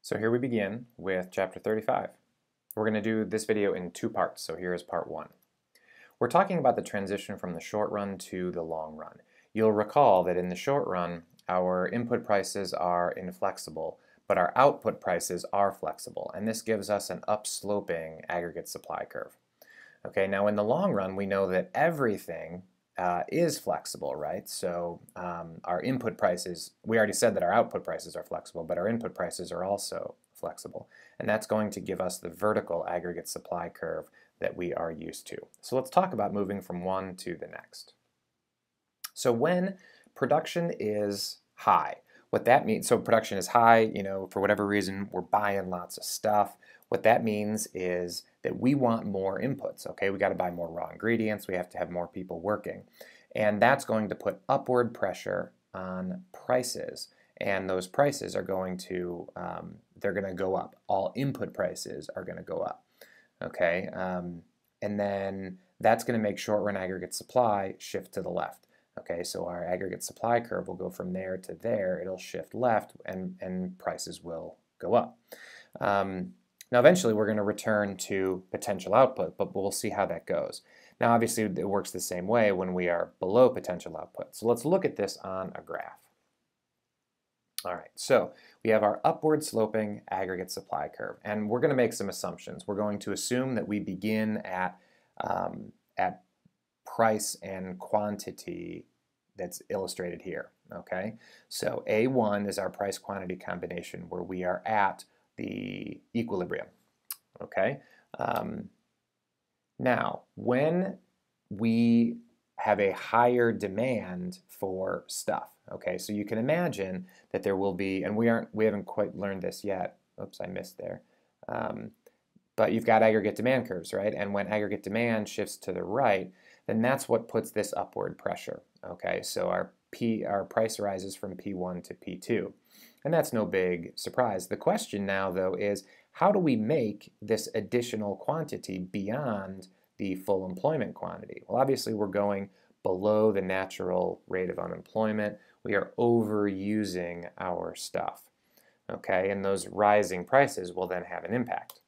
So here we begin with chapter 35. We're going to do this video in two parts, so here is part one. We're talking about the transition from the short run to the long run. You'll recall that in the short run, our input prices are inflexible, but our output prices are flexible, and this gives us an upsloping aggregate supply curve. Okay, now in the long run, we know that everything is flexible, right? So our input prices, we already said that our output prices are flexible, but our input prices are also flexible. And that's going to give us the vertical aggregate supply curve that we are used to. So let's talk about moving from one to the next. So when production is high, what that means, so production is high, for whatever reason, we're buying lots of stuff. What that means is that we want more inputs, okay? We got to buy more raw ingredients, we have to have more people working. And that's going to put upward pressure on prices. And those prices are going to, they're going to go up. All input prices are going to go up, okay? And then that's going to make short-run aggregate supply shift to the left. Okay, so our aggregate supply curve will go from there to there. It'll shift left, and prices will go up. Now, eventually, we're going to return to potential output, but we'll see how that goes. Now, obviously, it works the same way when we are below potential output. So let's look at this on a graph. All right, so we have our upward sloping aggregate supply curve, and we're going to make some assumptions. We're going to assume that we begin at price and quantity that's illustrated here, okay? So A1 is our price quantity combination where we are at the equilibrium, okay? Now, when we have a higher demand for stuff, okay, so you can imagine that there will be, and we haven't quite learned this yet, oops, I missed there, but you've got aggregate demand curves, right? And when aggregate demand shifts to the right, then that's what puts this upward pressure, okay? So our price rises from P1 to P2, and that's no big surprise. The question now, though, is how do we make this additional quantity beyond the full employment quantity? Well, obviously, we're going below the natural rate of unemployment. We are overusing our stuff, okay? And those rising prices will then have an impact.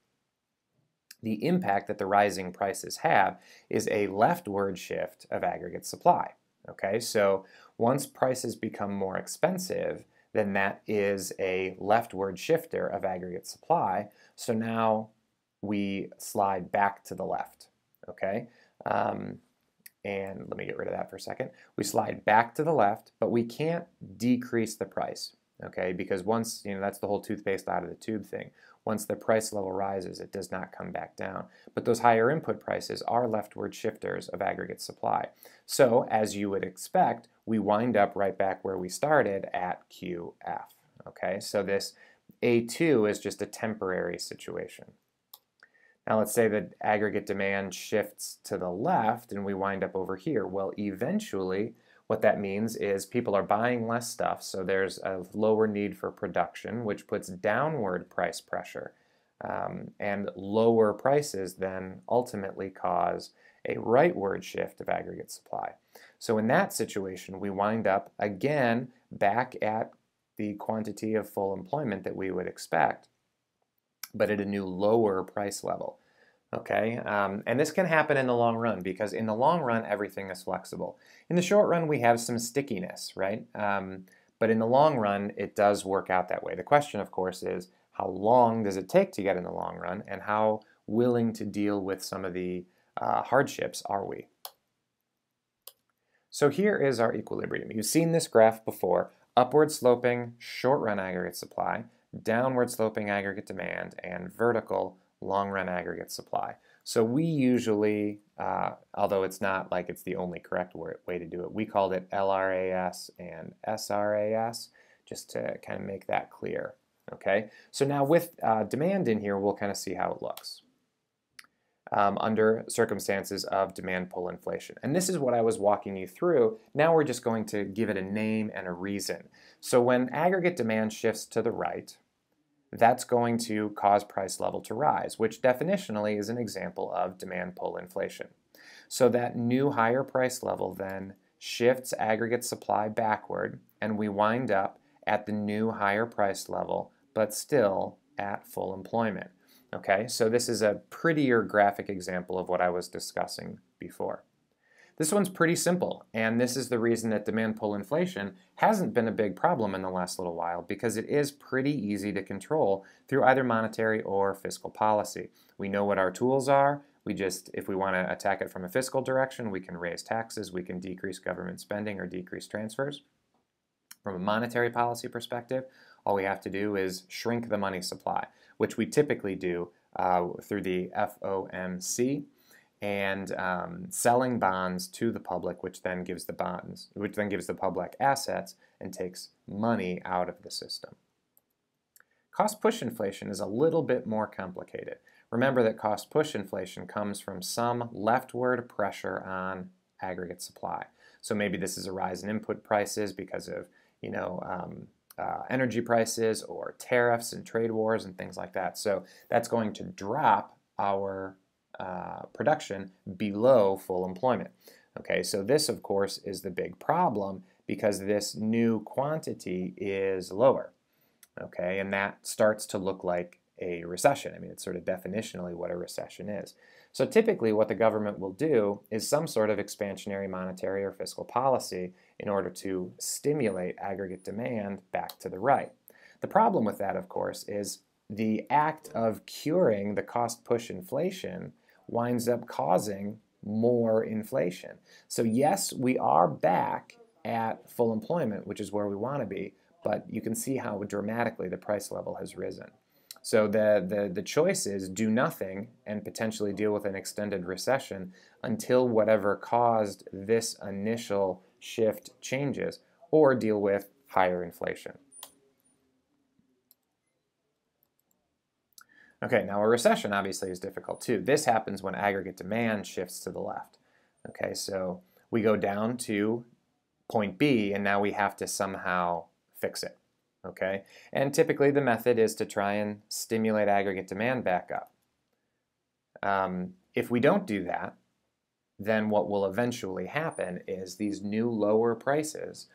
The impact that the rising prices have is a leftward shift of aggregate supply. Okay, so once prices become more expensive, then that is a leftward shifter of aggregate supply. So now we slide back to the left. Okay, and let me get rid of that for a second. We slide back to the left, but we can't decrease the price. Okay, because once, that's the whole toothpaste out of the tube thing. Once the price level rises, it does not come back down. But those higher input prices are leftward shifters of aggregate supply. So, as you would expect, we wind up right back where we started at QF. Okay, so this A2 is just a temporary situation. Now let's say that aggregate demand shifts to the left and we wind up over here. Well, eventually, what that means is people are buying less stuff, so there's a lower need for production, which puts downward price pressure. And lower prices then ultimately cause a rightward shift of aggregate supply. So in that situation, we wind up again back at the quantity of full employment that we would expect, but at a new lower price level. Okay, and this can happen in the long run because in the long run, everything is flexible. In the short run, we have some stickiness, right? But in the long run, it does work out that way. The question, of course, is how long does it take to get in the long run and how willing to deal with some of the hardships are we? So here is our equilibrium. You've seen this graph before. Upward sloping short run aggregate supply, downward sloping aggregate demand, and vertical long-run aggregate supply. So we usually, although it's not like it's the only correct way to do it, we called it LRAS and SRAS, just to kind of make that clear. Okay, so now with demand in here, we'll kind of see how it looks under circumstances of demand pull inflation. And this is what I was walking you through. Now we're just going to give it a name and a reason. So when aggregate demand shifts to the right, that's going to cause price level to rise, which definitionally is an example of demand pull inflation. So that new higher price level then shifts aggregate supply backward, and we wind up at the new higher price level, but still at full employment. Okay, so this is a prettier graphic example of what I was discussing before. This one's pretty simple, and this is the reason that demand pull inflation hasn't been a big problem in the last little while, because it is pretty easy to control through either monetary or fiscal policy. We know what our tools are. If we want to attack it from a fiscal direction, we can raise taxes, we can decrease government spending or decrease transfers. From a monetary policy perspective, all we have to do is shrink the money supply, which we typically do through the FOMC, and selling bonds to the public, which then gives the public assets and takes money out of the system. Cost push inflation is a little bit more complicated. Remember that cost push inflation comes from some leftward pressure on aggregate supply. So maybe this is a rise in input prices because of energy prices or tariffs and trade wars and things like that. So that's going to drop our production below full employment. Okay, so this of course is the big problem, because this new quantity is lower. Okay, and that starts to look like a recession. I mean, it's sort of definitionally what a recession is. So typically what the government will do is some sort of expansionary monetary or fiscal policy in order to stimulate aggregate demand back to the right. The problem with that, of course, is the act of curing the cost push inflation winds up causing more inflation. So yes, we are back at full employment, which is where we want to be, but you can see how dramatically the price level has risen. So the choice is do nothing and potentially deal with an extended recession until whatever caused this initial shift changes, or deal with higher inflation. Okay, now a recession obviously is difficult too. This happens when aggregate demand shifts to the left. Okay, so we go down to point B and now we have to somehow fix it. Okay, and typically the method is to try and stimulate aggregate demand back up. If we don't do that, then what will eventually happen is these new lower prices,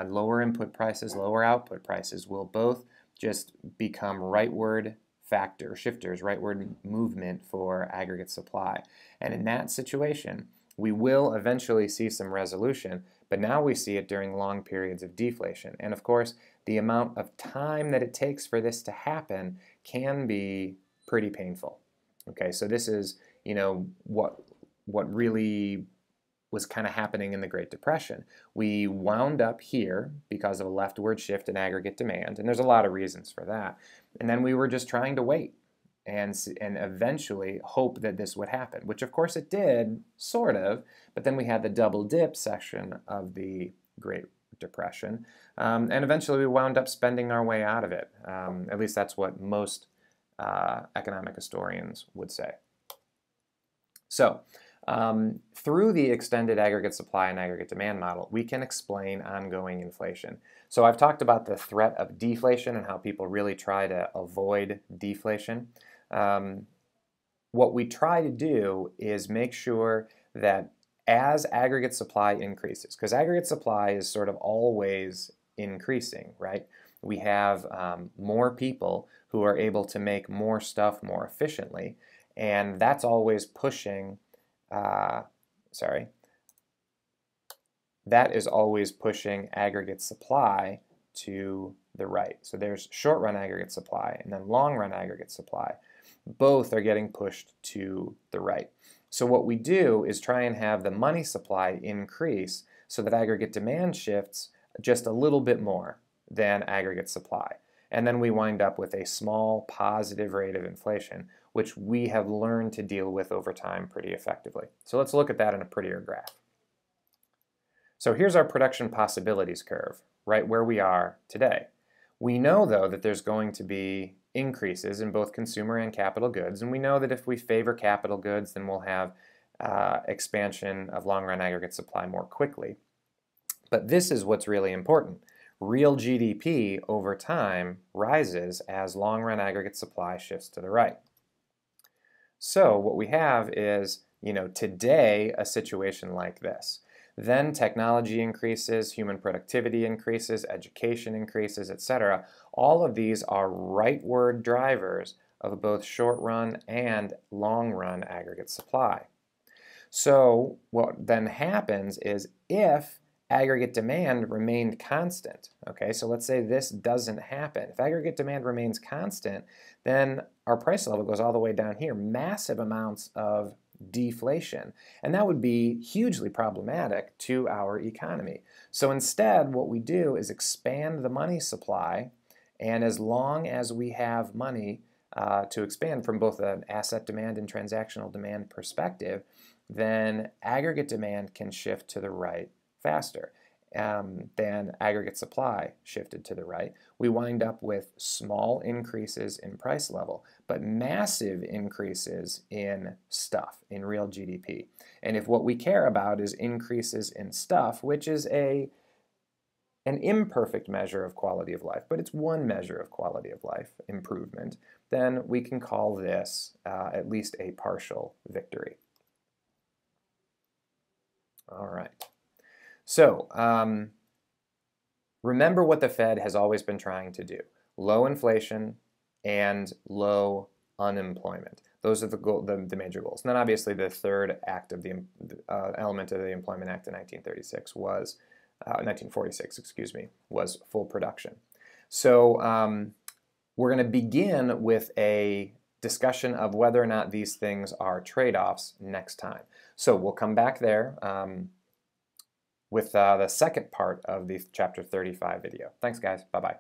lower input prices, lower output prices, will both just become rightward factor shifters, rightward movement for aggregate supply. And in that situation, we will eventually see some resolution, but now we see it during long periods of deflation. And of course, the amount of time that it takes for this to happen can be pretty painful. Okay, so this is, what really was kind of happening in the Great Depression. We wound up here because of a leftward shift in aggregate demand, and there's a lot of reasons for that. And then we were just trying to wait and eventually hope that this would happen, which of course it did, sort of, but then we had the double dip section of the Great Depression, and eventually we wound up spending our way out of it. At least that's what most economic historians would say. So, through the extended aggregate supply and aggregate demand model, we can explain ongoing inflation. So I've talked about the threat of deflation and how people really try to avoid deflation. What we try to do is make sure that as aggregate supply increases, because aggregate supply is sort of always increasing, right? We have more people who are able to make more stuff more efficiently, and that's always pushing that is always pushing aggregate supply to the right. So there's short-run aggregate supply and then long-run aggregate supply. Both are getting pushed to the right. So what we do is try and have the money supply increase so that aggregate demand shifts just a little bit more than aggregate supply. And then we wind up with a small positive rate of inflation, which we have learned to deal with over time pretty effectively. So let's look at that in a prettier graph. So here's our production possibilities curve, right where we are today. We know, though, that there's going to be increases in both consumer and capital goods, and we know that if we favor capital goods, then we'll have expansion of long-run aggregate supply more quickly. But this is what's really important. Real GDP over time rises as long-run aggregate supply shifts to the right. So what we have is, today a situation like this. then technology increases, human productivity increases, education increases, etc. All of these are rightward drivers of both short-run and long-run aggregate supply. So what then happens is if aggregate demand remained constant, okay, so let's say this doesn't happen. If aggregate demand remains constant, then our price level goes all the way down here, massive amounts of deflation, and that would be hugely problematic to our economy. So instead, what we do is expand the money supply, and as long as we have money to expand from both an asset demand and transactional demand perspective, then aggregate demand can shift to the right faster than aggregate supply shifted to the right. We wind up with small increases in price level, but massive increases in stuff, in real GDP. And if what we care about is increases in stuff, which is an imperfect measure of quality of life, but it's one measure of quality of life improvement, then we can call this at least a partial victory. All right. So remember what the Fed has always been trying to do: low inflation and low unemployment. Those are the major goals. And then obviously the third act of the element of the Employment Act in 1946, excuse me, was full production. So we're going to begin with a discussion of whether or not these things are trade-offs next time. So we'll come back there with the second part of the Chapter 35 video. Thanks, guys. Bye-bye.